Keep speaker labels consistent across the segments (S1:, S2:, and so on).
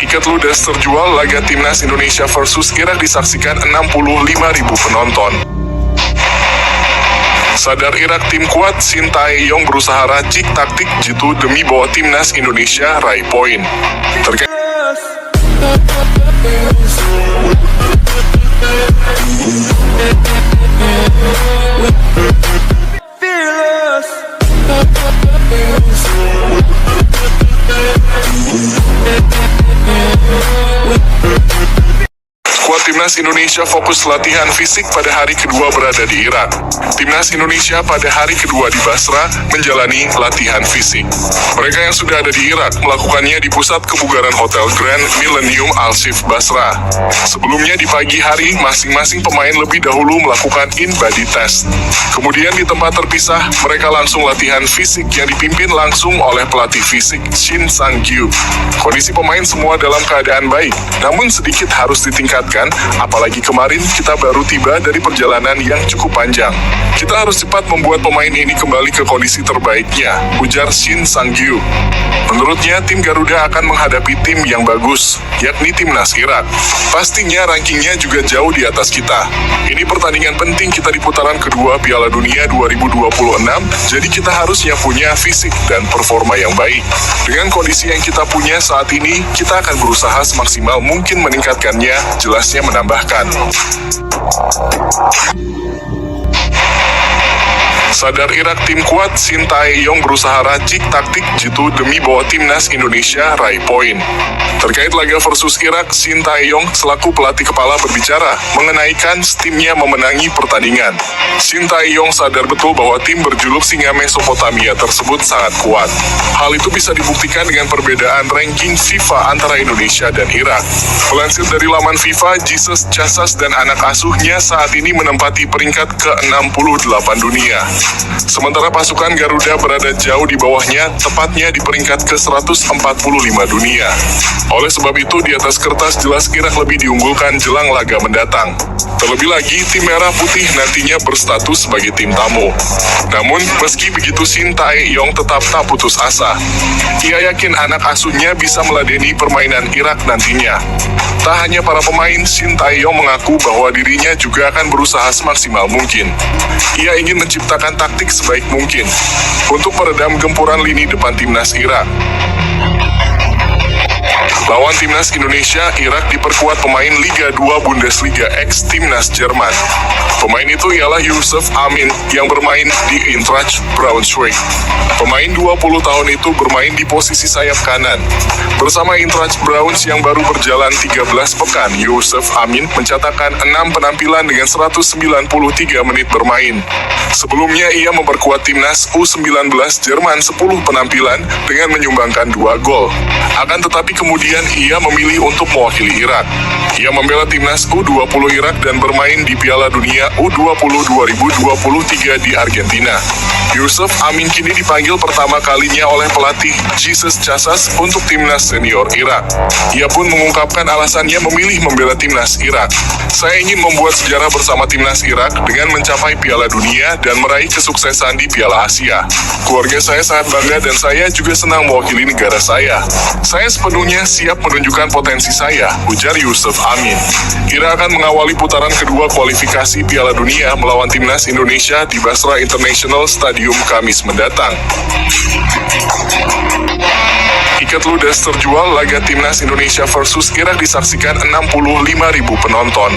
S1: Tiket ludes terjual. Laga Timnas Indonesia versus Irak disaksikan 65.000 penonton. Sadar Irak tim kuat, Shin Tae-yong berusaha racik taktik jitu demi bawa Timnas Indonesia raih poin. Terkait Skuad Timnas Indonesia fokus latihan fisik pada hari kedua berada di Irak. Timnas Indonesia pada hari kedua di Basra menjalani latihan fisik. Mereka yang sudah ada di Irak melakukannya di pusat kebugaran Hotel Grand Millennium Al Shif Basra. Sebelumnya di pagi hari, masing-masing pemain lebih dahulu melakukan in-body test. Kemudian di tempat terpisah, mereka langsung latihan fisik yang dipimpin langsung oleh pelatih fisik Shin Sang-gyu. Kondisi pemain semua dalam keadaan baik, namun sedikit harus ditingkatkan, apalagi kemarin kita baru tiba dari perjalanan yang cukup panjang. Kita harus cepat membuat pemain ini kembali ke kondisi terbaiknya, ujar Shin Sang-gyu. Menurutnya, tim Garuda akan menghadapi tim yang bagus, yakni Timnas Irak. Pastinya rankingnya juga jauh di atas kita. Ini pertandingan penting kita di putaran kedua Piala Dunia 2026, jadi kita harusnya punya fisik dan performa yang baik. Dengan kondisi yang kita punya saat ini, kita akan berusaha semaksimal mungkin meningkatkannya, jelasnya menambahkan. Sadar Irak tim kuat, Shin Tae-yong berusaha racik taktik jitu demi bawa Timnas Indonesia raih poin. Terkait laga versus Irak, Shin Tae-yong selaku pelatih kepala berbicara mengenai kans timnya memenangi pertandingan. Shin Tae-yong sadar betul bahwa tim berjuluk Singa Mesopotamia tersebut sangat kuat. Hal itu bisa dibuktikan dengan perbedaan ranking FIFA antara Indonesia dan Irak. Melansir dari laman FIFA, Jesus Chasas dan anak asuhnya saat ini menempati peringkat ke-68 dunia. Sementara pasukan Garuda berada jauh di bawahnya, tepatnya di peringkat ke-145 dunia. Oleh sebab itu, di atas kertas jelas Irak lebih diunggulkan jelang laga mendatang. Terlebih lagi, tim merah putih nantinya berstatus sebagai tim tamu. Namun, meski begitu, Shin Tae-yong tetap tak putus asa. Ia yakin anak asuhnya bisa meladeni permainan Irak nantinya. Tak hanya para pemain, Shin Tae-yong mengaku bahwa dirinya juga akan berusaha semaksimal mungkin. Ia ingin menciptakan taktik sebaik mungkin untuk meredam gempuran lini depan Timnas Irak. Lawan Timnas Indonesia, Irak diperkuat pemain Liga 2 Bundesliga ex Timnas Jerman. Pemain itu ialah Yusuf Amin yang bermain di Eintracht Braunschweig. Pemain 20 tahun itu bermain di posisi sayap kanan. Bersama Eintracht Braunschweig yang baru berjalan 13 pekan, Yusuf Amin mencatatkan 6 penampilan dengan 193 menit bermain. Sebelumnya ia memperkuat Timnas U19 Jerman 10 penampilan dengan menyumbangkan 2 gol. Akan tetapi kemudian ia memilih untuk mewakili Irak. Ia membela Timnas U20 Irak dan bermain di Piala Dunia U20 2023 di Argentina. Yusuf Amin kini dipanggil pertama kalinya oleh pelatih Jesus Chasas untuk Timnas Senior Irak. Ia pun mengungkapkan alasannya memilih membela Timnas Irak. Saya ingin membuat sejarah bersama Timnas Irak dengan mencapai Piala Dunia dan meraih kesuksesan di Piala Asia. Keluarga saya sangat bangga dan saya juga senang mewakili negara saya. Saya sepenuhnya siap menunjukkan potensi saya, ujar Yusuf Amin. Irak akan mengawali putaran kedua kualifikasi Piala Dunia melawan Timnas Indonesia di Basra International Stadium Kamis mendatang. Tiket ludes terjual. Laga Timnas Indonesia versus Irak disaksikan 65.000 penonton.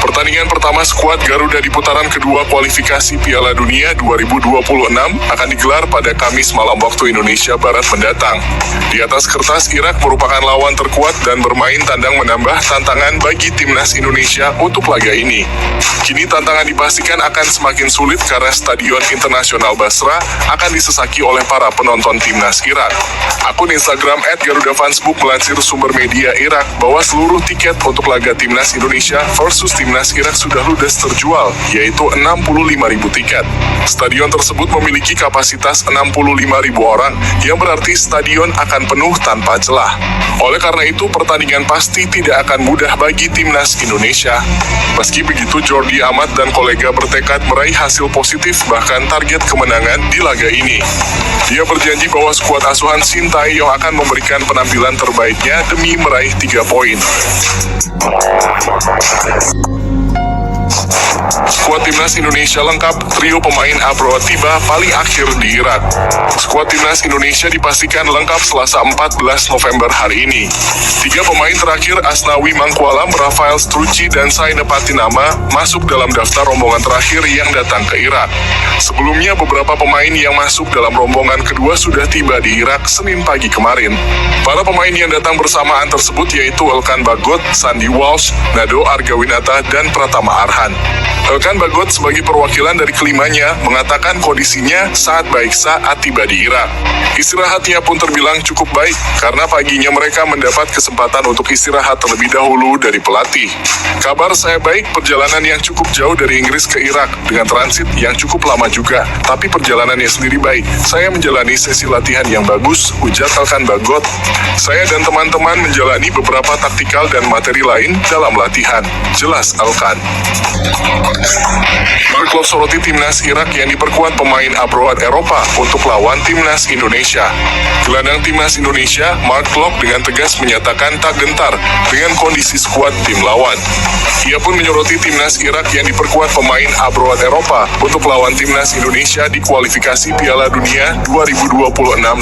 S1: Pertandingan pertama skuad Garuda di putaran kedua kualifikasi Piala Dunia 2026 akan digelar pada Kamis malam waktu Indonesia Barat mendatang. Di atas kertas, Irak merupakan lawan terkuat dan bermain tandang menambah tantangan bagi Timnas Indonesia untuk laga ini. Kini tantangan dipastikan akan semakin sulit karena Stadion Internasional Basra akan disesaki oleh para penonton Timnas Irak. Akun Instagram @GarudaFansbook melansir sumber media Irak bahwa seluruh tiket untuk laga Timnas Indonesia versus Timnas Irak sudah ludes terjual, yaitu 65.000 tiket. Stadion tersebut memiliki kapasitas 65.000 orang, yang berarti stadion akan penuh tanpa celah. Oleh karena itu, pertandingan pasti tidak akan mudah bagi Timnas Indonesia. Meski begitu, Jordi Amat dan kolega bertekad meraih hasil positif bahkan target kemenangan di laga ini. Dia berjanji bahwa skuad asuhan Shin Tae-yong akan akan memberikan penampilan terbaiknya demi meraih 3 poin. Skuad Timnas Indonesia lengkap, trio pemain abroad tiba paling akhir di Irak. Skuad Timnas Indonesia dipastikan lengkap Selasa 14 November hari ini. 3 pemain terakhir Asnawi Mangkualam, Rafael Struci, dan Saine Patinama masuk dalam daftar rombongan terakhir yang datang ke Irak. Sebelumnya beberapa pemain yang masuk dalam rombongan kedua sudah tiba di Irak Senin pagi kemarin. Para pemain yang datang bersamaan tersebut yaitu Elkan Bagot, Sandy Walsh, Nado Argawinata, dan Pratama Arhan. Elkan Bagot sebagai perwakilan dari kelimanya mengatakan kondisinya sangat baik saat tiba di Irak. Istirahatnya pun terbilang cukup baik karena paginya mereka mendapat kesempatan untuk istirahat terlebih dahulu dari pelatih. Kabar saya baik, perjalanan yang cukup jauh dari Inggris ke Irak dengan transit yang cukup lama juga, tapi perjalanannya sendiri baik. Saya menjalani sesi latihan yang bagus, ujar Elkan Bagot. Saya dan teman-teman menjalani beberapa taktikal dan materi lain dalam latihan, jelas Elkan. Mark Klok soroti timnas Irak yang diperkuat pemain abroad Eropa untuk lawan timnas Indonesia. Gelandang timnas Indonesia, Mark Klok dengan tegas menyatakan tak gentar dengan kondisi skuad tim lawan. Ia pun menyoroti timnas Irak yang diperkuat pemain abroad Eropa untuk lawan timnas Indonesia di kualifikasi Piala Dunia 2026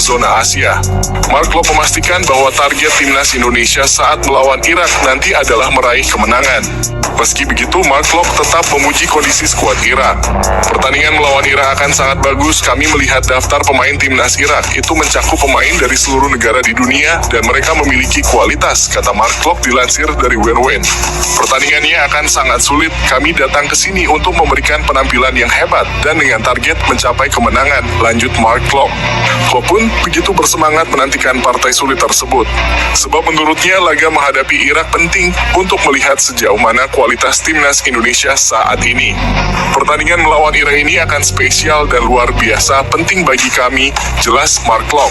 S1: zona Asia. Mark Klok memastikan bahwa target timnas Indonesia saat melawan Irak nanti adalah meraih kemenangan. Meski begitu, Mark Klok tetap memuji kondisi skuad Irak. Pertandingan melawan Irak akan sangat bagus. Kami melihat daftar pemain timnas Irak itu mencakup pemain dari seluruh negara di dunia dan mereka memiliki kualitas, kata Mark Klok dilansir dari WNWN. Pertandingannya akan sangat sulit. Kami datang ke sini untuk memberikan penampilan yang hebat dan dengan target mencapai kemenangan, lanjut Mark Klok. Klok pun begitu bersemangat menantikan partai sulit tersebut. Sebab menurutnya laga menghadapi Irak penting untuk melihat sejauh mana kualitas timnas Indonesia saat ini. Pertandingan melawan Irak ini akan spesial dan luar biasa penting bagi kami, jelas Mark Klok.